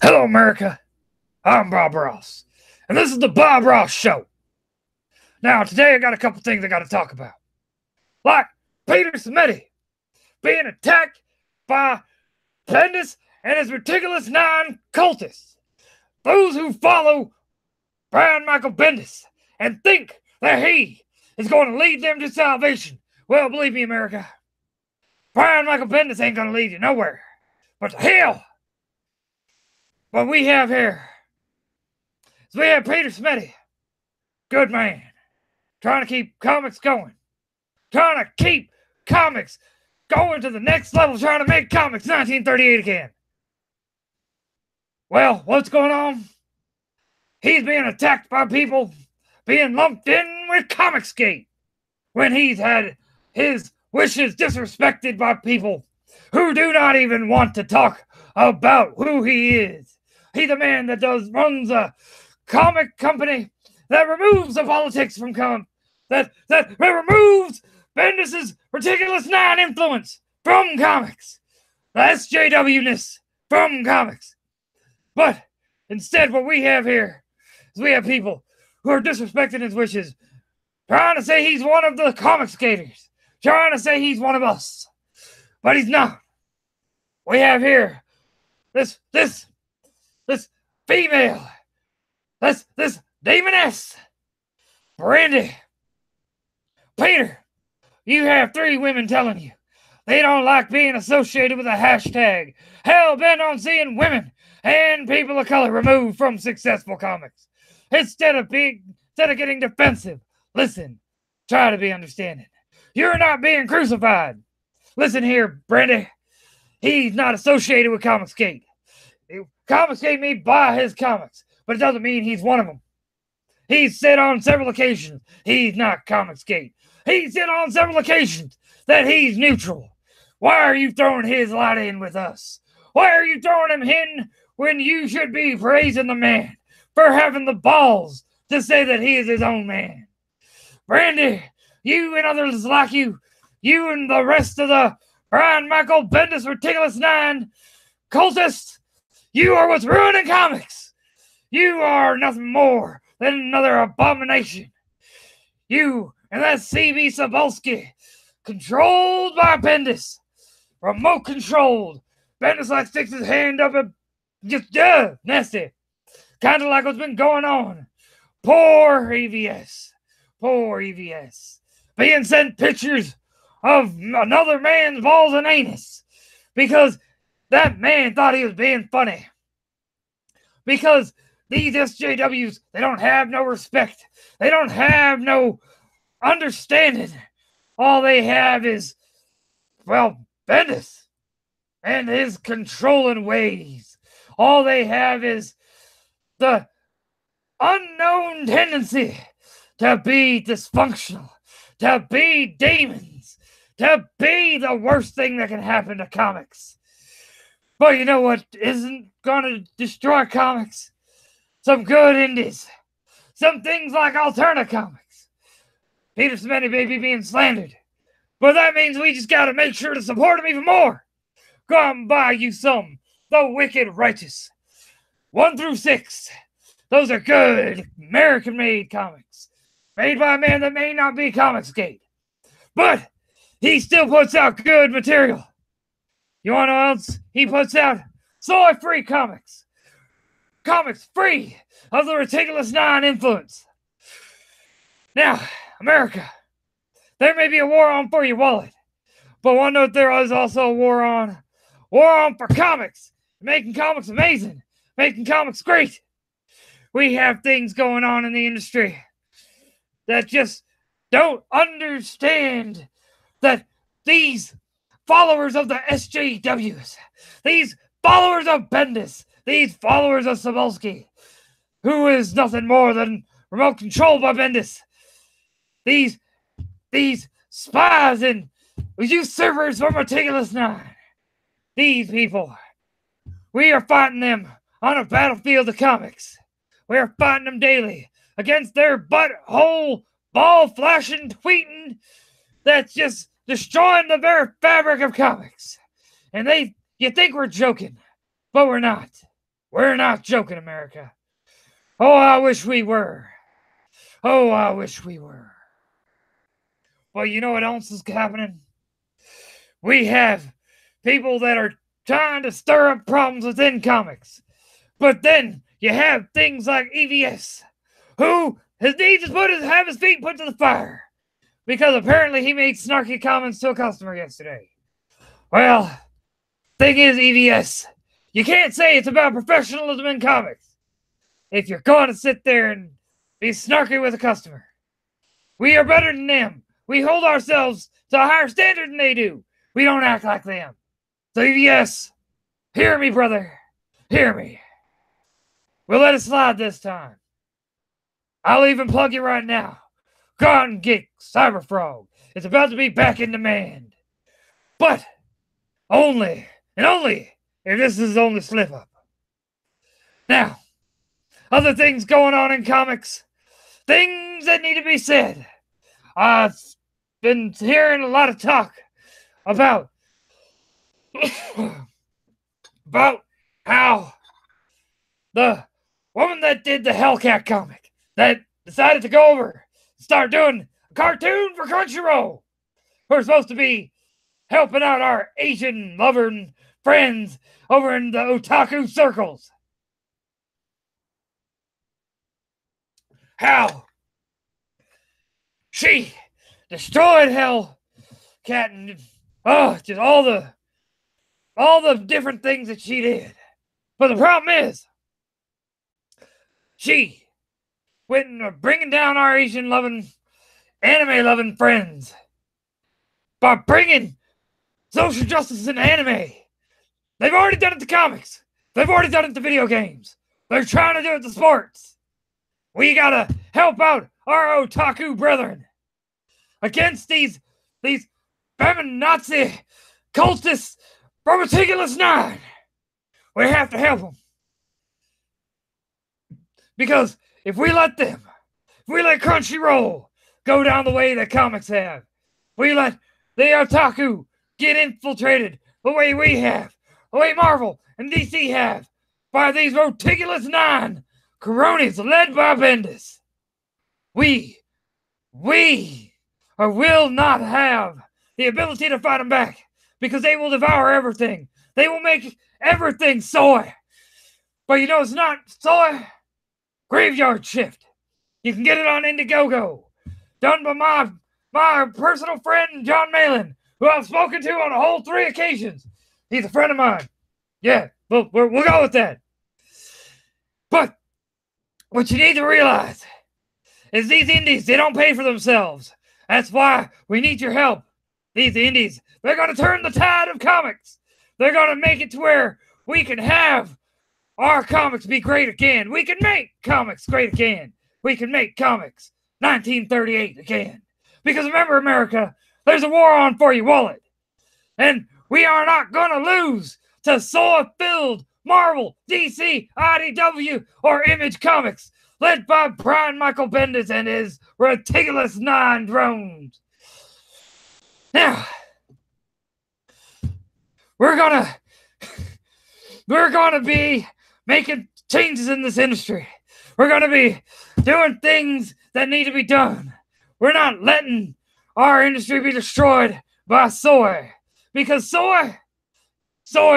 Hello, America. I'm Bob Ross, and this is the Bob Ross Show. Now, today I got a couple things I got to talk about. Like Peter Smitty being attacked by Bendis and his ridiculous 9 cultists. Those who follow Brian Michael Bendis and think that he is going to lead them to salvation. Well, believe me, America, Brian Michael Bendis ain't going to lead you nowhere but to hell. What we have here is we have Peter Smitty, good man, trying to keep comics going, trying to keep comics going to the next level, trying to make comics 1938 again. Well, what's going on? He's being attacked by people being lumped in with Comicsgate when he's had his wishes disrespected by people who do not even want to talk about who he is. He's a man that runs a comic company that removes the politics from that removes Bendis' ridiculous 9 influence from comics, the SJW-ness from comics. But instead, what we have here is we have people who are disrespecting his wishes, trying to say he's one of the comic skaters, trying to say he's one of us, but he's not. We have here this female, this demoness, Brandy. Peter, you have 3 women telling you they don't like being associated with a hashtag hell-bent on seeing women and people of color removed from successful comics. Instead of getting defensive, listen, try to be understanding. You're not being crucified. Listen here, Brandy. He's not associated with Comicsgate. Comicsgate may buy his comics, but it doesn't mean he's one of them. He's said on several occasions he's not Comicsgate. He said on several occasions that he's neutral. Why are you throwing his lot in with us? Why are you throwing him in when you should be praising the man for having the balls to say that he is his own man? Brandy, you and others like you and the rest of the Brian Michael Bendis ridiculous 9 cultists, you are what's ruining comics. You are nothing more than another abomination. You and that C.B. Cebulski, controlled by Bendis, remote controlled. Bendis like sticks his hand up and just nasty. Kind of like what's been going on. Poor EVS. Poor EVS. Being sent pictures of another man's balls and anus because that man thought he was being funny. Because these SJWs, they don't have no respect. They don't have no understanding. All they have is, well, Bendis and his controlling ways. All they have is the unknown tendency to be dysfunctional, to be demons, to be the worst thing that can happen to comics. But you know what isn't going to destroy comics? Some good indies. Some things like Alterna Comics. Peter Smitty may be being slandered. But that means we just got to make sure to support him even more. Go out and buy you some The Wicked Righteous. 1 through 6. Those are good American-made comics. Made by a man that may not be Comicsgate. But he still puts out good material. You want to know what else? He puts out soy-free comics. Comics free of the ridiculous 9 influence. Now, America, there may be a war on for your wallet, but one note there is also a war on for comics, making comics amazing, making comics great. We have things going on in the industry that just don't understand that these followers of the SJWs, these followers of Bendis, these followers of Cebulski, who is nothing more than remote controlled by Bendis, these spies and usurpers from Ridiculous 9, these people, we are fighting them on a battlefield of comics. We are fighting them daily against their butthole, ball-flashing tweeting that's just destroying the very fabric of comics. And you think we're joking, but we're not. We're not joking, America. Oh, I wish we were. Oh, I wish we were. Well, you know what else is happening? We have people that are trying to stir up problems within comics. But then you have things like EVS, who needs to have his feet put to the fire because apparently he made snarky comments to a customer yesterday. Well, thing is, EVS, you can't say it's about professionalism in comics if you're going to sit there and be snarky with a customer. We are better than them. We hold ourselves to a higher standard than they do. We don't act like them. So EVS, hear me, brother. Hear me. We'll let it slide this time. I'll even plug you right now. Go out and get Cyberfrog. It's about to be back in demand. But only and only if this is only slip up. Now, other things going on in comics. Things that need to be said. I've been hearing a lot of talk about how the woman that did the Hellcat comic that decided to go over and start doing a cartoon for Crunchyroll. We're supposed to be helping out our Asian loving friends over in the otaku circles. How she destroyed Hellcat and just all the different things that she did. But the problem is, she went bringing down our Asian loving, anime loving friends by bringing social justice in anime. They've already done it to comics. They've already done it to video games. They're trying to do it to sports. We gotta help out our otaku brethren against these feminazi cultists from Meticulous 9. We have to help them. Because if we let Crunchyroll go down the way that comics have, we let the otaku get infiltrated the way we have, the way Marvel and DC have, by these Meticulous 9 cronies led by Bendis, we will not have the ability to fight them back because they will devour everything. They will make everything soy. But you know it's not soy? Graveyard Shift. You can get it on Indiegogo. Done by my personal friend, John Malin, who I've spoken to on a whole 3 occasions. He's a friend of mine. Yeah, we'll go with that. But what you need to realize is these indies, they don't pay for themselves. That's why we need your help. These indies, they're going to turn the tide of comics. They're going to make it to where we can have our comics be great again. We can make comics great again. We can make comics 1938 again. Because remember, America, there's a war on for your wallet. And we are not going to lose to soy-filled Marvel, DC, IDW, or Image Comics, led by Brian Michael Bendis and his Meticulous 9 drones. Now, we're gonna be making changes in this industry. We're gonna be doing things that need to be done. We're not letting our industry be destroyed by soy, because soy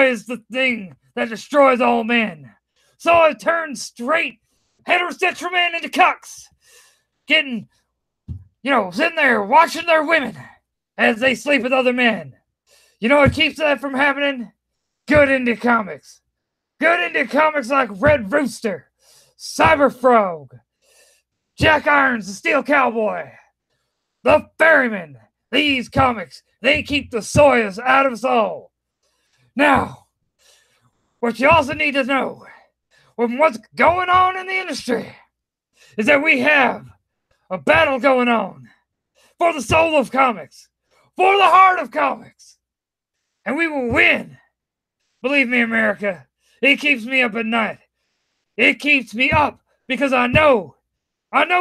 is the thing that destroys all men. Soy turns straight heterosexual men into cucks, getting, sitting there watching their women as they sleep with other men. You know what keeps that from happening? Good indie comics. Good indie comics like Red Rooster, Cyberfrog, Jack Irons, the Steel Cowboy, The Ferryman. These comics, they keep the soyas out of us all. Now, what you also need to know from what's going on in the industry is that we have a battle going on for the soul of comics, for the heart of comics, and we will win. Believe me, America, it keeps me up at night. It keeps me up because I know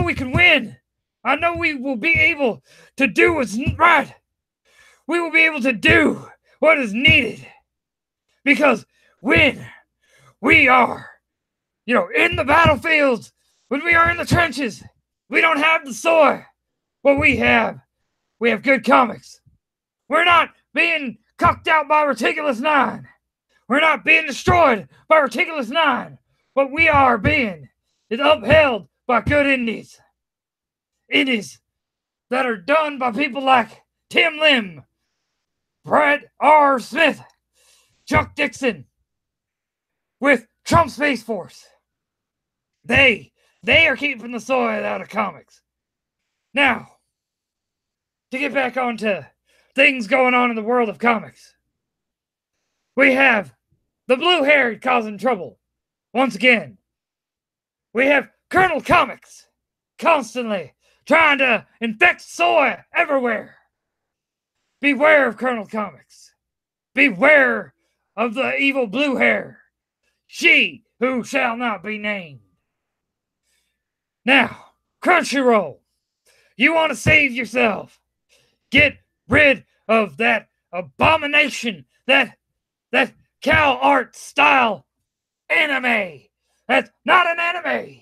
we can win. I know we will be able to do what's right. We will be able to do what is needed. Because when we are in the battlefields, when we are in the trenches, we don't have the soy. What we have good comics. We're not being cucked out by Reticulous 9. We're not being destroyed by Reticulous 9. What we are being is upheld by good indies. Indies that are done by people like Tim Lim, Brett R. Smith, Chuck Dixon, with Trump Space Force. They are keeping the soy out of comics. Now, to get back onto things going on in the world of comics, we have the blue-haired causing trouble. Once again, we have Colonel Comics constantly trying to infect soy everywhere. Beware of Colonel Comics. Beware of the evil blue hair, she who shall not be named. Now, Crunchyroll, you want to save yourself. Get rid of that abomination, that cow art style anime. That's not an anime.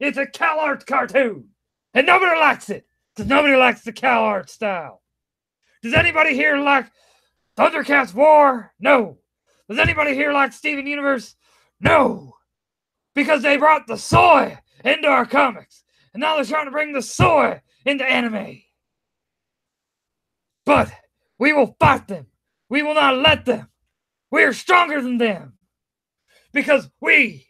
It's a cow art cartoon. And nobody likes it, because nobody likes the cow art style. Does anybody here like Thundercats War? No. Does anybody here like Steven Universe? No. Because they brought the soy into our comics. And now they're trying to bring the soy into anime. But we will fight them. We will not let them. We are stronger than them. Because we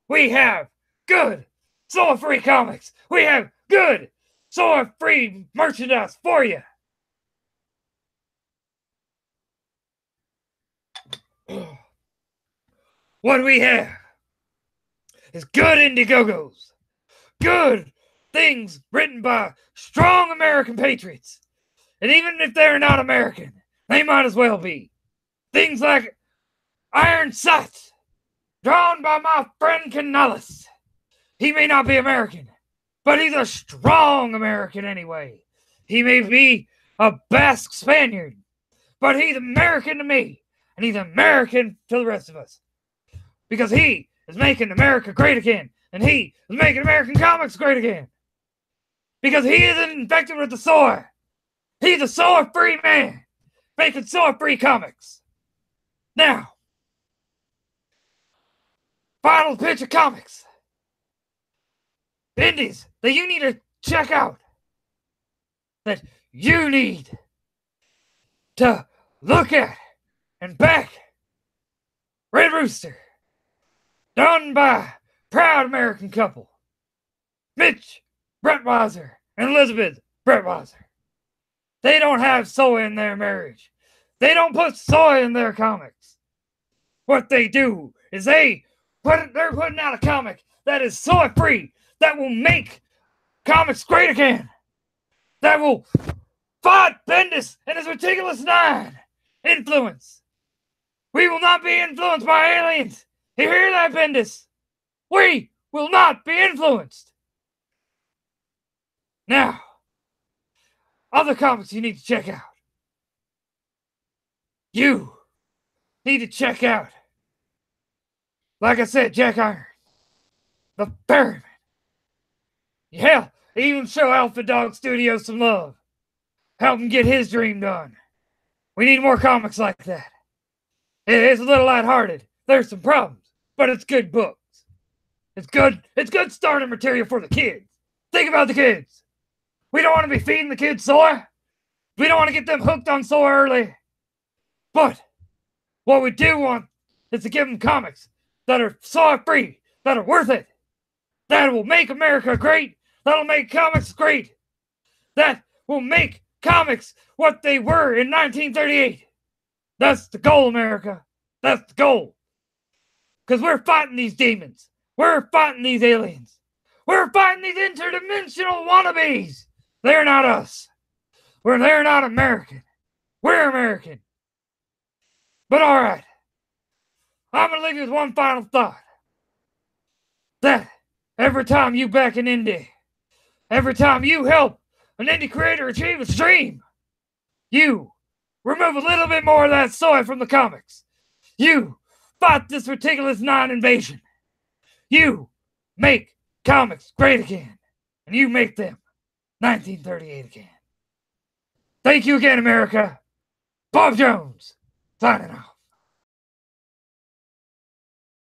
have good soy-free comics. We have good soy-free merchandise for you. What we have is good Indiegogos. Good things written by strong American patriots. And even if they're not American, they might as well be. Things like Iron Sight, drawn by my friend Canales. He may not be American, but he's a strong American anyway. He may be a Basque Spaniard, but he's American to me, and he's American to the rest of us. Because he is making America great again, and he is making American comics great again. Because he isn't infected with the soy. He's a soy-free man, making soy-free comics. Now, final pitch of comics. Indies that you need to check out. That you need to look at and back. Red Rooster. Done by proud American couple. Mitch Brettweiser and Elizabeth Brettweiser. They don't have soy in their marriage. They don't put soy in their comics. What they do is they're putting out a comic that is soy-free, that will make comics great again, that will fight Bendis and his Reticulous 9 influence. We will not be influenced by aliens. You hear that, Bendis? We will not be influenced. Now, other comics you need to check out. You need to check out, like I said, Jack Iron, the Ferryman. Hell, even show Alpha Dog Studios some love. Help him get his dream done. We need more comics like that. It's a little lighthearted. There's some problems, but it's good books. It's good starter material for the kids. Think about the kids. We don't want to be feeding the kids soy. We don't want to get them hooked on soy early. But what we do want is to give them comics that are soy-free, that are worth it, that will make America great, that'll make comics great, that will make comics what they were in 1938. That's the goal, America. That's the goal. Because we're fighting these demons. We're fighting these aliens. We're fighting these interdimensional wannabes. They're not us. They're not American. We're American. But all right. I'm going to leave you with one final thought. That every time you back an indie, every time you help an indie creator achieve its dream, you remove a little bit more of that soy from the comics. You fight this Reticulous 9 invasion. You make comics great again. And you make them 1938 again. Thank you again, America. Bob Jones, signing off.